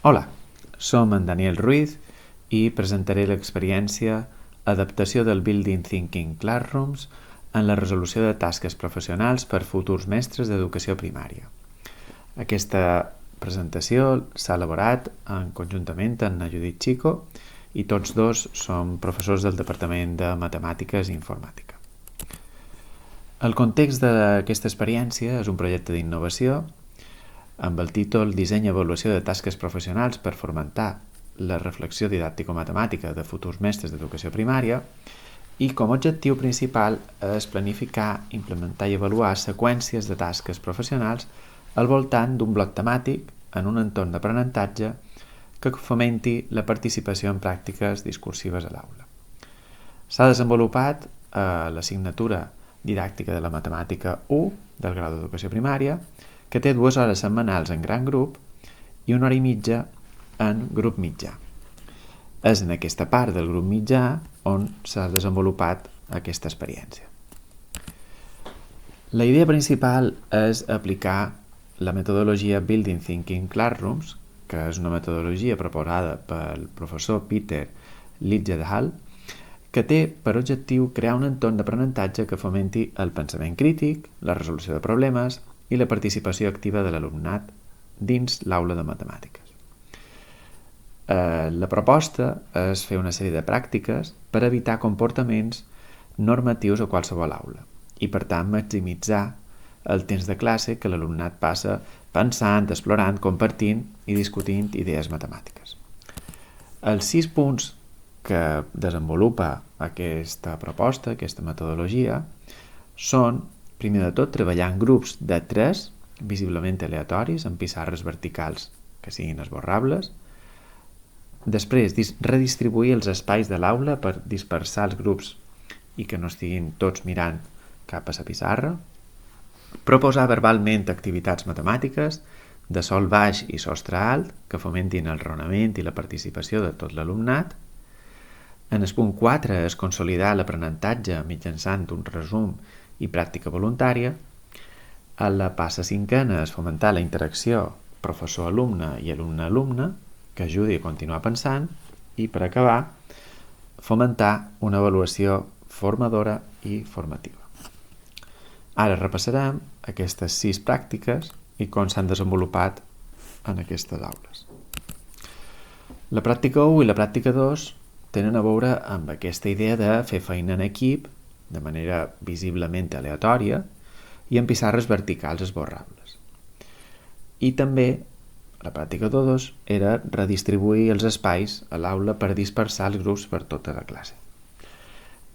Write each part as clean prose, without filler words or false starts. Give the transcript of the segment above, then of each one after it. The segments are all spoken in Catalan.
Hola, som en Daniel Ruiz i presentaré l'experiència Adaptació del Building Thinking Classrooms en la resolució de tasques professionals per futurs mestres d'educació primària. Aquesta presentació s'ha elaborat conjuntament amb la Judit Chico i tots dos som professors del Departament de Matemàtiques i Informàtica. El context d'aquesta experiència és un projecte d'innovació amb el títol Disseny i avaluació de tasques professionals per fomentar la reflexió didàctico-matemàtica de futurs mestres d'educació primària i com a objectiu principal és planificar, implementar i avaluar seqüències de tasques professionals al voltant d'un bloc temàtic en un entorn d'aprenentatge que fomenti la participació en pràctiques discursives a l'aula. S'ha desenvolupat a l'assignatura didàctica de la matemàtica 1 del grau d'educació primària, que té 2 hores setmanals en gran grup i 1 hora i mitja en grup mitjà. És en aquesta part del grup mitjà on s'ha desenvolupat aquesta experiència. La idea principal és aplicar la metodologia Building Thinking Classrooms, que és una metodologia proposada pel professor Peter Liggett-Hall, que té per objectiu crear un entorn d'aprenentatge que fomenti el pensament crític, la resolució de problemes i la participació activa de l'alumnat dins l'aula de matemàtiques. La proposta és fer una sèrie de pràctiques per evitar comportaments normatius a qualsevol aula i, per tant, maximitzar el temps de classe que l'alumnat passa pensant, explorant, compartint i discutint idees matemàtiques. Els 6 punts que desenvolupa aquesta proposta, aquesta metodologia, són, primer de tot, treballar en grups de 3, visiblement aleatoris, amb pissarres verticals que siguin esborrables. Després, redistribuir els espais de l'aula per dispersar els grups i que no estiguin tots mirant cap a la pissarra. Proposar verbalment activitats matemàtiques de sol baix i sostre alt que fomentin el raonament i la participació de tot l'alumnat. En el punt 4 és consolidar l'aprenentatge mitjançant un resum i pràctica voluntària. A la passa 5a és fomentar la interacció professor-alumne i alumne-alumne que ajudi a continuar pensant i, per acabar, fomentar una avaluació formadora i formativa. Ara repassarem aquestes 6 pràctiques i com s'han desenvolupat en aquestes aules. La pràctica 1 i la pràctica 2 tenen a veure amb aquesta idea de fer feina en equip de manera visiblement aleatòria i amb pissarres verticals esborrables. I també la pràctica 2 era redistribuir els espais a l'aula per dispersar els grups per tota la classe.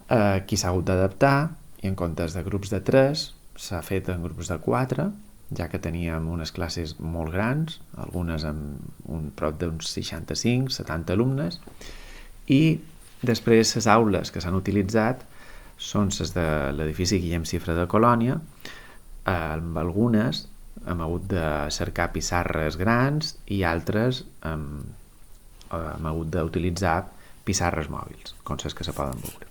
Aquí s'ha hagut d'adaptar i en comptes de grups de 3 s'ha fet en grups de 4, ja que teníem unes classes molt grans, algunes amb prop d'uns 65-70 alumnes, i després les aules que s'han utilitzat són les de l'edifici Guillem Cifra de Colònia. Amb algunes hem hagut de cercar pissarres grans i altres hem hagut d'utilitzar pissarres mòbils, com les que se poden veure.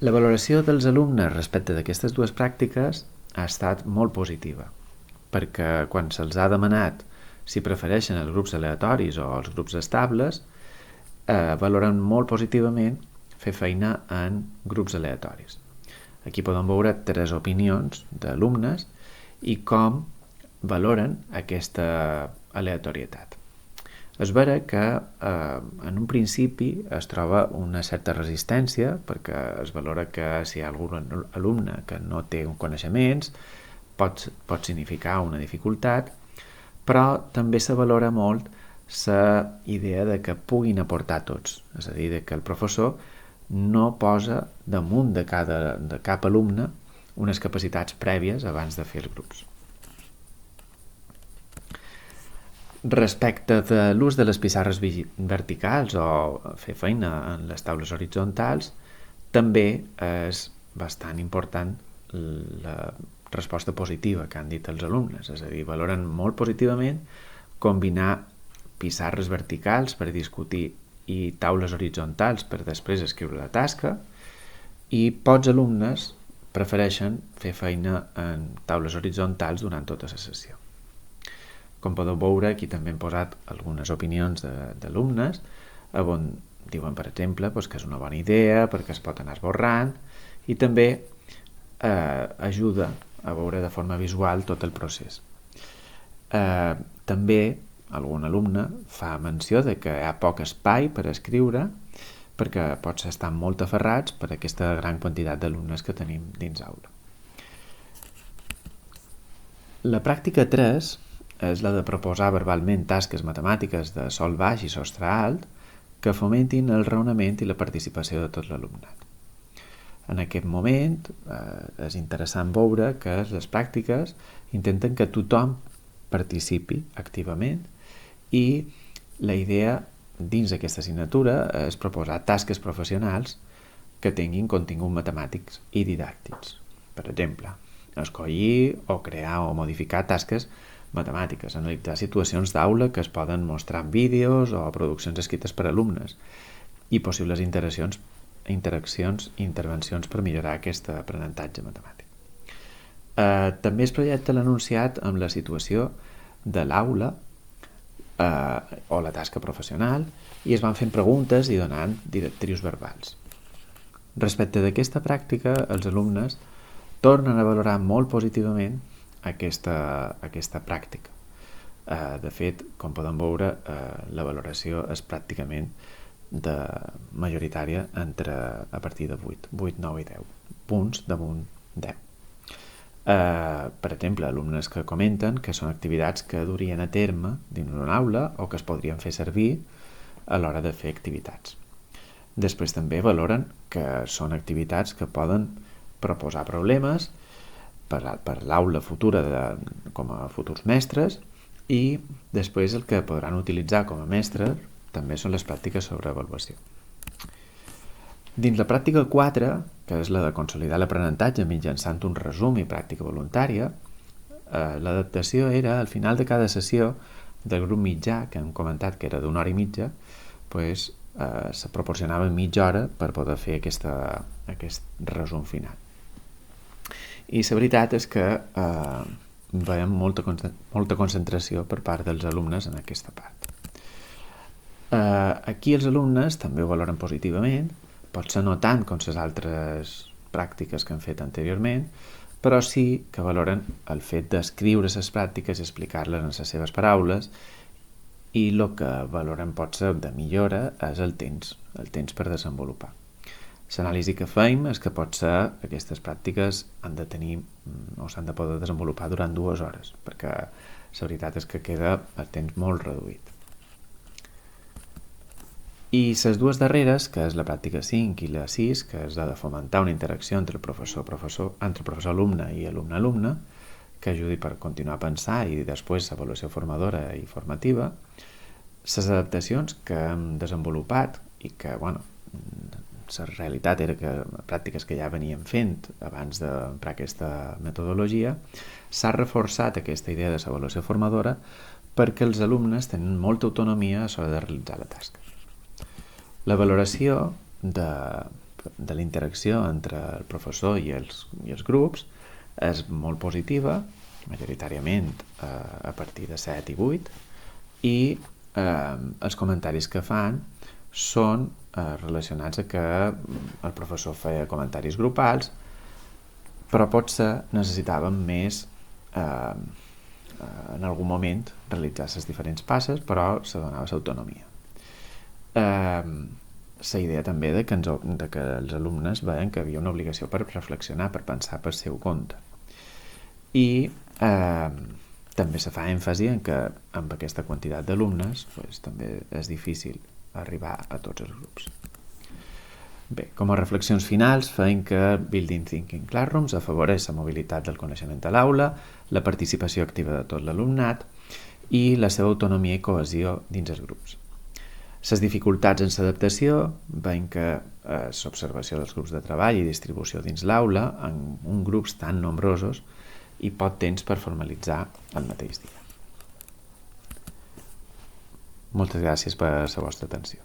La valoració dels alumnes respecte d'aquestes 2 pràctiques ha estat molt positiva, perquè quan se'ls ha demanat si prefereixen els grups aleatoris o els grups estables, valoren molt positivament fer feina en grups aleatoris. Aquí podem veure 3 opinions d'alumnes i com valoren aquesta aleatorietat. És vera que en un principi es troba una certa resistència perquè es valora que si hi ha algun alumne que no té coneixements pot significar una dificultat, però també se valora molt la idea de que puguin aportar tots, és a dir, que el professor no posa damunt de cap alumne unes capacitats prèvies abans de fer els grups. Respecte de l'ús de les pissarres verticals o fer feina en les taules horitzontals, també és bastant important la resposta positiva que han dit els alumnes, és a dir, valoren molt positivament combinar pissarres verticals per discutir i taules horitzontals per després escriure la tasca, i pocs alumnes prefereixen fer feina en taules horitzontals durant tota la sessió. Com podeu veure, aquí també hem posat algunes opinions d'alumnes on diuen, per exemple, que és una bona idea perquè es pot anar esborrant i també ajuda a veure de forma visual tot el procés. També algun alumne fa menció de que hi ha poc espai per escriure perquè potser estan molt aferrats per aquesta gran quantitat d'alumnes que tenim dins aula. La pràctica 3 és la de proposar verbalment tasques matemàtiques de sol baix i sostre alt que fomentin el raonament i la participació de tot l'alumnat. En aquest moment és interessant veure que les pràctiques intenten que tothom participi activament i la idea dins d'aquesta assignatura és proposar tasques professionals que tinguin continguts matemàtics i didàctics. Per exemple, escollir o crear o modificar tasques matemàtiques, analitzar situacions d'aula que es poden mostrar en vídeos o produccions escrites per alumnes i possibles intervencions per millorar aquest aprenentatge matemàtic. També es projecta l'enunciat amb la situació de l'aula o la tasca professional i es van fent preguntes i donant directrius verbals. Respecte d'aquesta pràctica, els alumnes tornen a valorar molt positivament aquesta pràctica. De fet, com podem veure, la valoració és pràcticament majoritària a partir de 8, 9 i 10 punts damunt 10. Per exemple, alumnes que comenten que són activitats que durien a terme dins una aula o que es podrien fer servir a l'hora de fer activitats. Després també valoren que són activitats que poden proposar problemes per l'aula futura com a futurs mestres i després el que podran utilitzar com a mestres també són les pràctiques sobre avaluació. Dins la pràctica 4, que és la de consolidar l'aprenentatge mitjançant un resum i pràctica voluntària, l'adaptació era al final de cada sessió del grup mitjà, que hem comentat que era d'1 hora i mitja, se proporcionava mitja hora per poder fer aquest resum final. I la veritat és que veiem molta concentració per part dels alumnes en aquesta part. Aquí els alumnes també ho valoren positivament, potser no tant com les altres pràctiques que han fet anteriorment, però sí que valoren el fet d'escriure les pràctiques i explicar-les en les seves paraules i el que valoren potser de millora és el temps per desenvolupar. L'anàlisi que fem és que potser aquestes pràctiques han de tenir o s'han de poder desenvolupar durant 2 hores, perquè la veritat és que queda el temps molt reduït. I les dues darreres, que és la pràctica 5 i la 6, que és la de fomentar una interacció entre professor-alumne i alumne-alumne, que ajudi per continuar a pensar i després l'avaluació formadora i formativa, les adaptacions que hem desenvolupat i que, la realitat era que pràctiques que ja veníem fent abans d'emprar aquesta metodologia, s'ha reforçat aquesta idea de l'avaluació formadora perquè els alumnes tenen molta autonomia a l'hora de realitzar la tasca. La valoració de la interacció entre el professor i els grups és molt positiva, majoritàriament a partir de 7 i 8, i els comentaris que fan són relacionats a que el professor feia comentaris grupals, però potser necessitàvem més en algun moment realitzar les diferents passes, però se donava l'autonomia. La idea també de que els alumnes veien que havia una obligació per reflexionar, per pensar per seu compte. I també se fa èmfasi en que amb aquesta quantitat d'alumnes també és difícil arribar a tots els grups. Bé, com a reflexions finals, feim que Building Thinking Classrooms afavoreix la mobilitat del coneixement a l'aula, la participació activa de tot l'alumnat i la seva autonomia i cohesió dins els grups. Les dificultats en l'adaptació veiem que l'observació dels grups de treball i distribució dins l'aula en grups tan nombrosos i poc temps per formalitzar el mateix dia. Moltes gràcies per la vostra atenció.